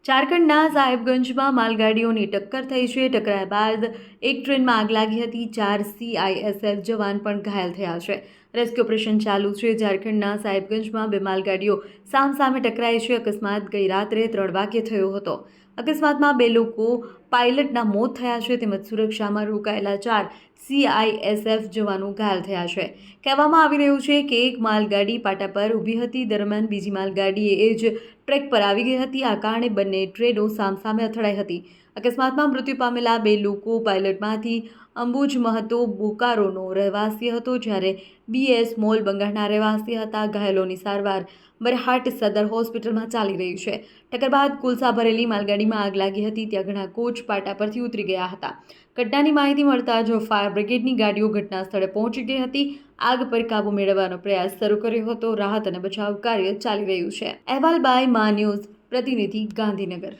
ઝારખંડના સાહેબગંજમાં માલગાડીઓની ટક્કર થઈ છે. ટકરાયા બાદ એક ટ્રેનમાં આગ લાગી હતી. 4 CISF જવાન પણ ઘાયલ થયા છે. રેસ્ક્યુ ઓપરેશન ચાલુ છે. ઝારખંડના સાહેબગંજમાં બે માલગાડીઓ સામસામે ટકરાઈ છે. અકસ્માત ગઈ રાત્રે 3 વાગ્યે થયો હતો. અકસ્માતમાં 2 લોકો પાયલટના મોત થયા છે તેમજ સુરક્ષામાં રોકાયેલા 4 CISF જવાનો ઘાયલ થયા છે. કહેવામાં આવી રહ્યું છે કે એક માલગાડી પાટા પર ઊભી હતી. દરમિયાન બીજી માલગાડી એ જ ટ્રેક પર આવી ગઈ હતી. આ કારણે બંને ટ્રેનો સામસામે અથડાઈ હતી. અકસ્માતમાં મૃત્યુ પામેલા 2 લોકો પાયલટમાંથી અંબુજ મહતો બોકારોનો રહેવાસી હતો, જ્યારે BS મોલ બંગાળના રહેવાસી હતા. ઘાયલોની સારવાર બરહાટ સદર હોસ્પિટલમાં ચાલી રહી છે. ટક્કર બાદ કોલસા ભરેલી માલગાડીમાં આગ લાગી હતી. ત્યાં ઘણા કોચ પાટા પરથી ઉતરી ગયા હતા. ઘટનાની માહિતી મળતા જ ફાયર બ્રિગેડની ગાડીઓ ઘટના સ્થળે પહોંચી ગઈ હતી. આગ પર કાબૂ મેળવવાનો પ્રયાસ શરૂ કર્યો હતો. રાહત અને બચાવ કાર્ય ચાલી રહ્યું છે. અહેવાલ બાય મા ન્યૂઝ પ્રતિનિધિ, ગાંધીનગર.